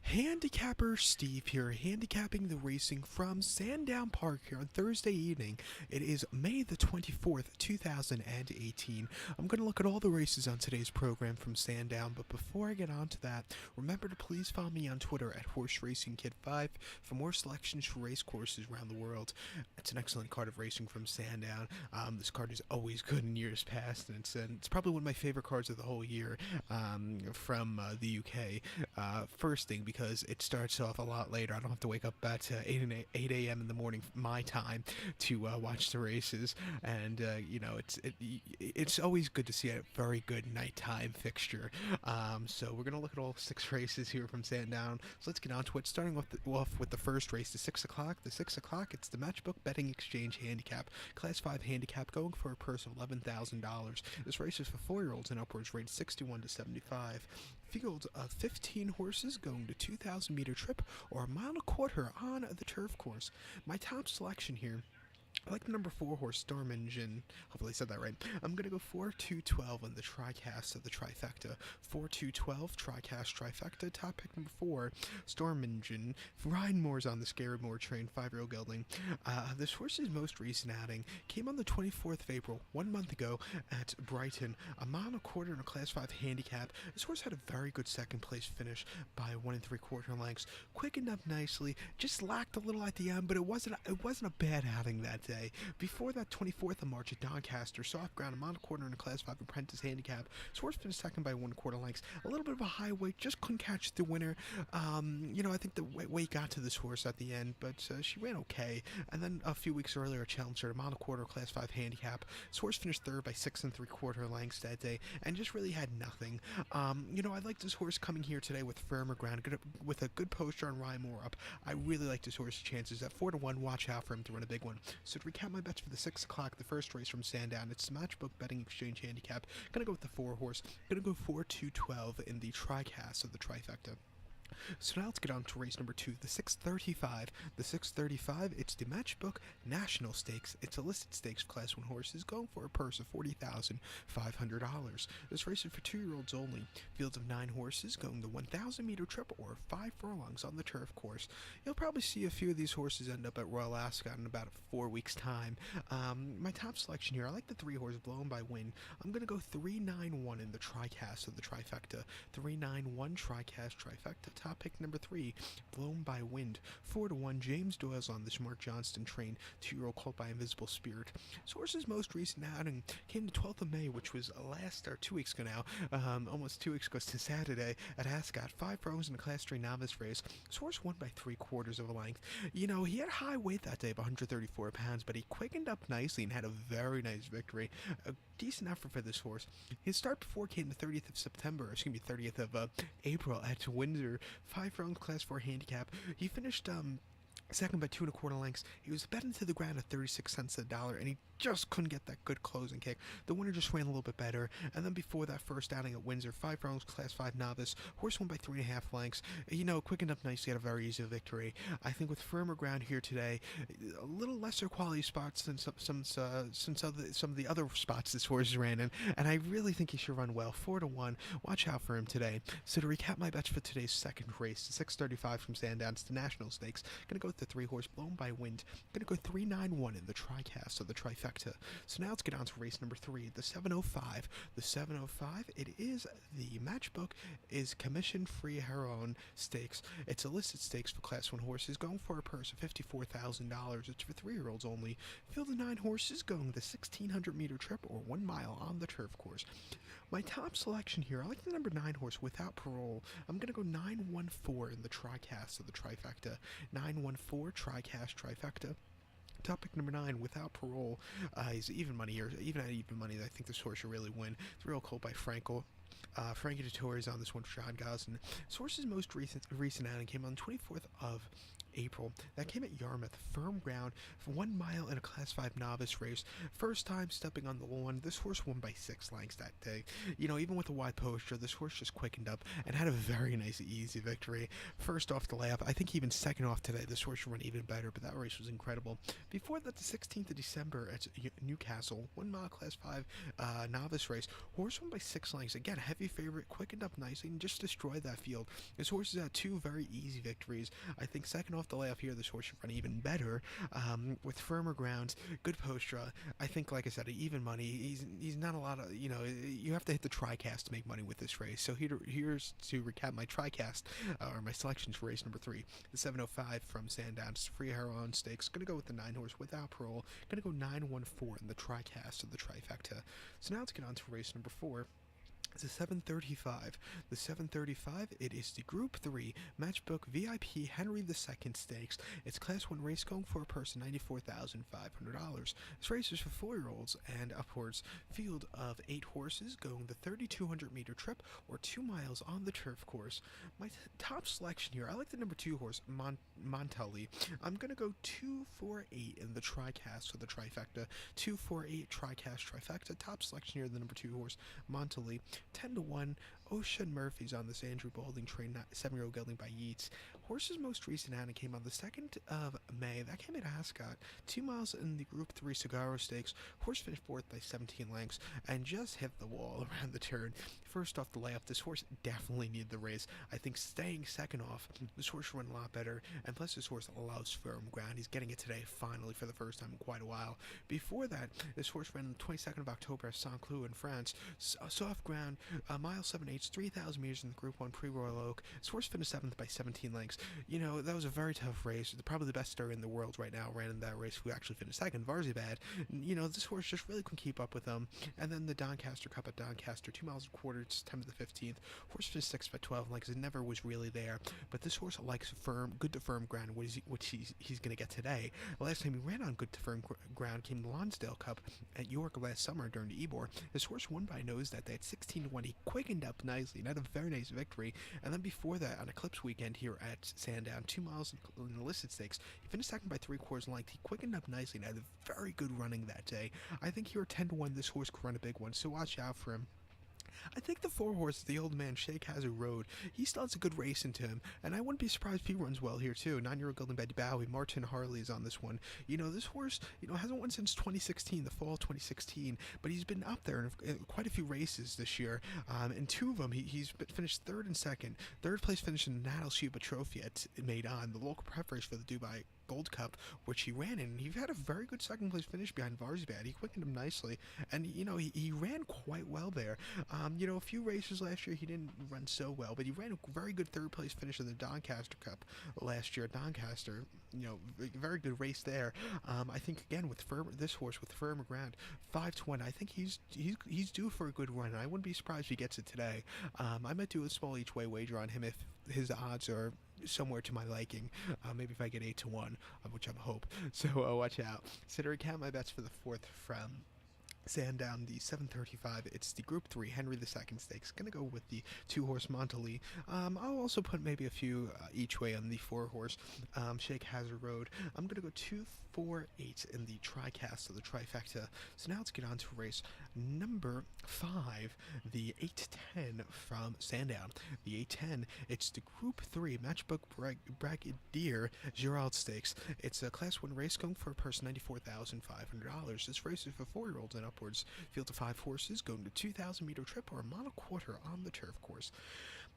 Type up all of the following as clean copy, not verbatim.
Handicapper Steve here, handicapping the racing from Sandown Park here on Thursday evening. It is May the 24th, 2018. I'm going to look at all the races on today's program from Sandown, but before I get on to that, remember to please follow me on Twitter at HorseRacingKid5 for more selections for race courses around the world. It's an excellent card of racing from Sandown. This card is always good in years past, and it's probably one of my favorite cards of the whole year from the UK. First thing, because it starts off a lot later. I don't have to wake up at 8 a.m. in the morning my time to watch the races, and it's always good to see a very good nighttime fixture. So we're gonna look at all 6 races here from Sandown. So let's get on to it. Starting off with the first race, the 6 o'clock. The 6 o'clock, it's the Matchbook Betting Exchange Handicap, Class 5 handicap, going for a purse of $11,000. This race is for 4-year-olds and upwards, rated 61 to 75. Field of 15 horses going to 2,000-meter trip or a mile and a quarter on the turf course. My top selection here, I like the number 4 horse, Storm Engine. Hopefully I said that right. I'm going to go 4-2-12 in the TriCast of the trifecta. 4-2-12, TriCast trifecta. Top pick number 4, Storm Engine. Ryan Moore's on the Scary Moore train, 5-year-old gelding. This horse's most recent outing came on the 24th of April, 1 month ago, at Brighton. A mile and a quarter in a Class 5 handicap. This horse had a very good second place finish by 1 3/4 lengths. Quickened up nicely, just lacked a little at the end, but it wasn't a bad outing that day. Before that 24th of March at Doncaster, soft ground, a mile and a quarter in a Class 5 apprentice handicap. Horse finished second by 1 1/4 lengths. A little bit of a high weight, just couldn't catch the winner. I think the weight got to this horse at the end, but she ran okay. And then a few weeks earlier, a challenger, a mile and a quarter Class 5 handicap. This horse finished third by 6 3/4 lengths that day, and just really had nothing. I like this horse coming here today with firmer ground, with a good poster on Ryan Moore up. I really like this horse's chances. At 4-1, watch out for him to run a big one. So to recap my bets for the 6 o'clock, the first race from Sandown, it's the Matchbook Betting Exchange Handicap. Gonna go with the 4 horse. Gonna go 4-2-12 in the TriCast of the trifecta. So now let's get on to race number 2, the 635. The 635, it's the Matchbook National Stakes. It's a listed stakes for Class 1 horses, going for a purse of $40,500. This race is for 2-year-olds only. Fields of 9 horses going the 1,000-meter trip or 5 furlongs on the turf course. You'll probably see a few of these horses end up at Royal Ascot in about 4 weeks' time. My top selection here, I like the 3 horse, Blown by Wind. I'm going to go 3-9-1 in the TriCast of the trifecta. 3-9-1 TriCast trifecta. Top pick number 3, Blown by Wind. 4-1, James Doyle's on this Mark Johnston train, 2-year-old called by Invisible Spirit. This horse's most recent outing came the 12th of May, which was 2 weeks ago now, almost 2 weeks ago to Saturday at Ascot. 5 furlongs in a Class 3 novice race. This horse won by 3/4 of a length. He had high weight that day of 134 pounds, but he quickened up nicely and had a very nice victory. A decent effort for this horse. His start before came the 30th of April at Windsor. 5 furlongs Class 4 handicap. He finished second by 2 1/4 lengths. He was bet into the ground at 36 cents a dollar, and he just couldn't get that good closing kick. The winner just ran a little bit better. And then before that first outing at Windsor, 5 furlongs Class 5 novice. Horse won by 3 1/2 lengths. Quickened up nicely, had a very easy victory. I think with firmer ground here today, a little lesser quality spots than some of the other spots this horse ran in, and I really think he should run well. 4-1. Watch out for him today. So to recap my bets for today's second race, the 635 from Sandown, it's the National Stakes. Gonna go with the 3 horse, Blown by Wind. Gonna go 3-9-1 in the TriCast of the trifecta. So now let's get on to race number 3, the 705. The 705, it is the Matchbook is commission-free Heron Stakes. It's a listed stakes for Class 1 horses, going for a purse of $54,000. It's for 3-year-olds only. Field of 9 horses going the 1,600-meter trip or 1 mile on the turf course. My top selection here, I like the number 9 horse, Without Parole. I'm going to go 9-1-4 in the TriCast of the trifecta. 9-1-4 TriCast trifecta. Top pick number 9, Without Parole. He's even money here. Even at even money, I think this horse should really win. It's real cold by Frankel. Frankie Dettori is on this one for John Gosden. This horse's most recent outing came on the 24th of April. That came at Yarmouth, firm ground, for 1 mile in a Class 5 novice race. First time stepping on the lawn. This horse won by 6 lengths that day. Even with a wide posture, this horse just quickened up and had a very nice, easy victory. First off the lap, I think even second off today, this horse should run even better, but that race was incredible. Before that, the 16th of December at Newcastle, 1 mile Class 5 novice race. Horse won by 6 lengths. Again, heavy favorite, quickened up nicely and just destroyed that field. This horse has had 2 very easy victories. I think second off the layoff here, this horse should run even better with firmer grounds, good posture. I think, like I said, even money. He's not a lot of, you have to hit the TriCast to make money with this race. So here's to recap my TriCast, or my selections for race number 3. The 705 from Sandown. It's a free Heron Stakes. Going to go with the 9 horse without parole. Going to go 914 in the TriCast of the trifecta. So now let's get on to race number 4. It's a 735. The 735, it is the Group 3 Matchbook VIP Henry II Stakes. It's Class 1 race going for a person, $94,500. This race is for 4-year-olds and upwards. Field of 8 horses going the 3,200-meter trip or 2 miles on the turf course. My top selection here, I like the number 2 horse, Montelli. I'm going to go 248 in the TriCast for the trifecta. 248 TriCast trifecta. Top selection here, the number 2 horse, Montelli. 10-1, Ocean Murphy's on this Andrew Balding train, 7-year-old gelding by Yeats. Horse's most recent outing came on the 2nd of May. That came at Ascot. 2 miles in the Group 3 Sagaro Stakes. Horse finished 4th by 17 lengths and just hit the wall around the turn. First off the layoff, this horse definitely needed the race. I think staying second off, this horse should run a lot better, and plus this horse allows firm ground. He's getting it today, finally, for the first time in quite a while. Before that, this horse ran on the 22nd of October at Saint-Cloud in France. Soft ground, mile 7/8, 3,000 meters in the Group 1 Pre-Royal Oak. This horse finished 7th by 17 lengths. That was a very tough race. Probably the best star in the world right now ran in that race, who actually finished second, Varzibad. This horse just really couldn't keep up with them. And then the Doncaster Cup at Doncaster, 2 miles and a quarter, it's 10 to the 15th. Horse finished 6th by 12 lengths. It never was really there. But this horse likes good to firm ground, which he's going to get today. The last time he ran on good to firm ground came the Lonsdale Cup at York last summer during the Ebor. This horse won by nose that day at 16-1. He quickened up nicely and had a very nice victory. And then before that, on Eclipse weekend here at Sandown, 2 miles in the listed stakes, he finished second by 3/4 length. He quickened up nicely and had a very good running that day. I think here at 10-1, this horse could run a big one, so watch out for him. I think the 4 horse, the old man, Shake Hazard Road, he still has a good race into him, and I wouldn't be surprised if he runs well here too. 9-year-old gelding by Bowie, Martin Harley is on this one. This horse, hasn't won since 2016, the fall of 2016, but he's been up there in quite a few races this year. In 2 of them, he's finished 3rd and 2nd. 3rd place finished in the Natal Sheba Trophy at Maidan, the local prep race for the Dubai Gold Cup, which he ran in. He had a very good 2nd place finish behind Varzibad. He quickened him nicely, and he ran quite well there. A few races last year he didn't run so well, but he ran a very good 3rd place finish in the Doncaster Cup last year at Doncaster. Very good race there. I think again with this horse with firmer ground, 5-1. I think he's due for a good run. I wouldn't be surprised if he gets it today. I might do a small each way wager on him if his odds are somewhere to my liking. Maybe if I get 8-1, which I'm hope. So watch out. So to recap my bets for the 4th from Sandown, the 735, it's the Group 3 Henry II Stakes. Gonna go with the 2 horse Montelli. I'll also put maybe a few each way on the 4 horse Shake Hazard Road. I'm gonna go 248 in the TriCast of the trifecta. So now let's get on to race number 5, the 810 from Sandown. The 810, it's the Group 3 Matchbook Brigadier Gerald Stakes. It's a Class 1 race going for a person, $94,500. This race is for 4-year-olds and upwards. Field of 5 horses going to 2,000-meter trip or a mile quarter on the turf course.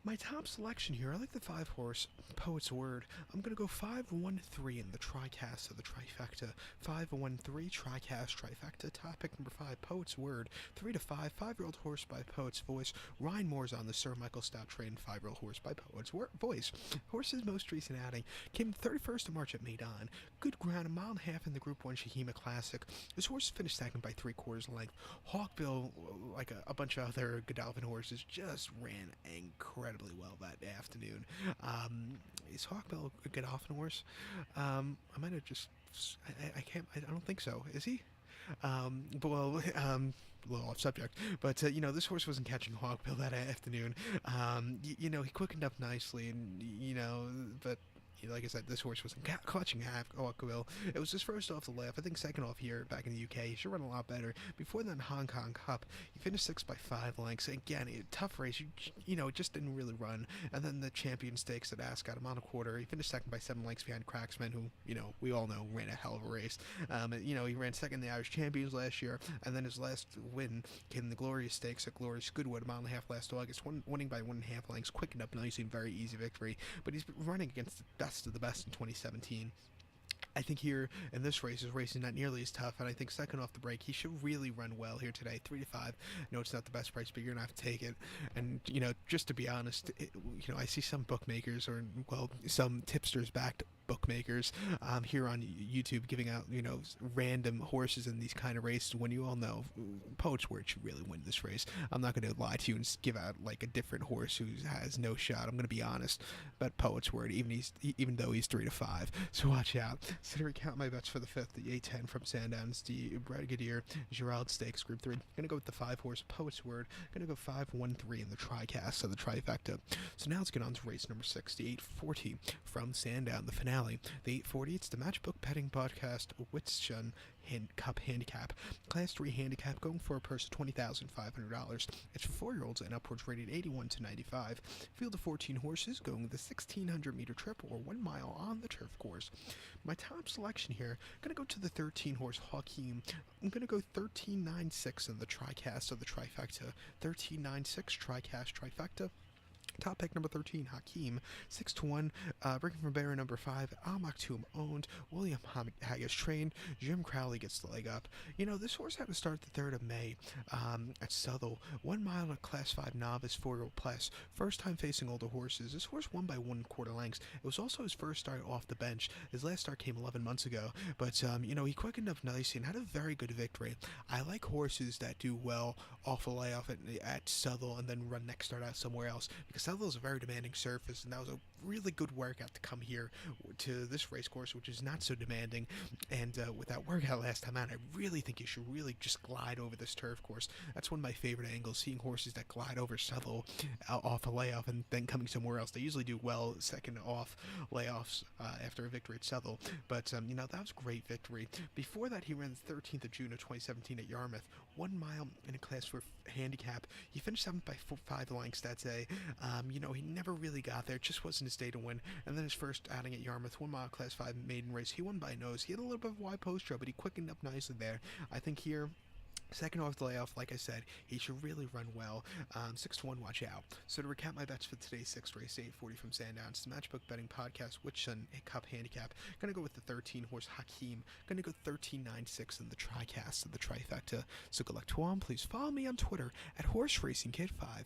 My top selection here, I like the 5 horse Poet's Word. I'm going to go 513 in the TriCast of the trifecta. 513 TriCast trifecta. Topic number 5, Poet's Word. 3 to 5, 5-year-old horse by Poet's Voice. Ryan Moore's on the Sir Michael Stout train, 5-year-old horse by Poet's Voice. Horse's most recent outing came 31st of March at Maidan. Good ground, a mile and a half in the Group 1 Shahima Classic. This horse finished second by 3/4 length. Hawkbill, like a bunch of other Godolphin horses, just ran incredibly well that afternoon. Is Hawkbill a Godolphin horse? I might have just... I don't think so. Is he? A little off subject, but this horse wasn't catching Hawkbill that afternoon. He quickened up nicely, and but like I said, this horse was clutching half Ockerville. It was his first off the left. I think second off here back in the UK. He should run a lot better. Before then, Hong Kong Cup, he finished 6th by 5 lengths. Again, tough race. It just didn't really run. And then the Champion Stakes at Ascot, a mile and a quarter. He finished second by 7 lengths behind Cracksman, who, we all know ran a hell of a race. He ran second in the Irish Champions last year, and then his last win came in the Glorious Stakes at Glorious Goodwood, a mile and a half last August, winning by 1.5 lengths, quickened up nicely and very easy victory. But he's running against the best of the best in 2017. I think here in this race, his racing not nearly as tough, and I think second off the break, he should really run well here today. 3-5. No, it's not the best price, but you're gonna have to take it. And just to be honest, I see some bookmakers or some tipsters backed bookmakers here on YouTube giving out random horses in these kind of races when you all know Poet's Word should really win this race. I'm not going to lie to you and give out like a different horse who has no shot. I'm going to be honest, but Poet's Word, even though he's 3-5, so watch out. So to recount my bets for the 5th, the A10 from Sandown, it's the Brigadier Gerald Stakes Group 3. Gonna go with the 5 horse Poet's Word. Gonna go 5-1-3 in the tricast, so the trifecta. So now let's get on to race number 6, the 840 from Sandown, the finale. The 840, it's the Matchbook Betting Podcast Whitsun Cup Handicap. Class 3 handicap going for a purse of $20,500. It's for 4-year-olds and upwards, rated 81 to 95. Field of 14 horses going the 1,600-meter trip or 1 mile on the turf course. My top selection here, going to go to the 13 horse Hakeem. I'm going to go 13.96 in the tricast of the trifecta. 13.96 tricast trifecta. Top pick number 13, Hakeem, 6-1. Breaking from Barrier number 5, Al Maktoum owned. William Haggis trained. Jim Crowley gets the leg up. This horse had to start the 3rd of May at Southwell. 1 mile in a Class 5 novice 4-year-old plus. First time facing older horses. This horse won by 1/4 lengths. It was also his first start off the bench. His last start came 11 months ago. But, he quickened up nicely and had a very good victory. I like horses that do well off a layoff at Southwell and then run next start out somewhere else, because Southwell is a very demanding surface, and that was a really good workout to come here to this race course, which is not so demanding. And with that workout last time out, I really think you should really just glide over this turf course. That's one of my favorite angles, seeing horses that glide over Southwell off a layoff and then coming somewhere else. They usually do well second off layoffs after a victory at Southwell, but that was a great victory. Before that, he ran the 13th of June of 2017 at Yarmouth, 1 mile in a Class 4 handicap. He finished 7th by 5 lengths that day. He never really got there. It just wasn't his day to win. And then his first outing at Yarmouth, 1 mile Class 5 maiden race. He won by nose. He had a little bit of a wide post trail, but he quickened up nicely there. I think here, second off the layoff, like I said, he should really run well. 6-1, watch out. So to recap my bets for today's 6th race, 840 from Sandown, it's the Matchbook Betting Podcast Whitsun Cup Handicap. Gonna go with the 13 horse Hakeem. Gonna go 13.96 in the tricast of the trifecta. So good luck to all. Please follow me on Twitter at HorseRacingKid5.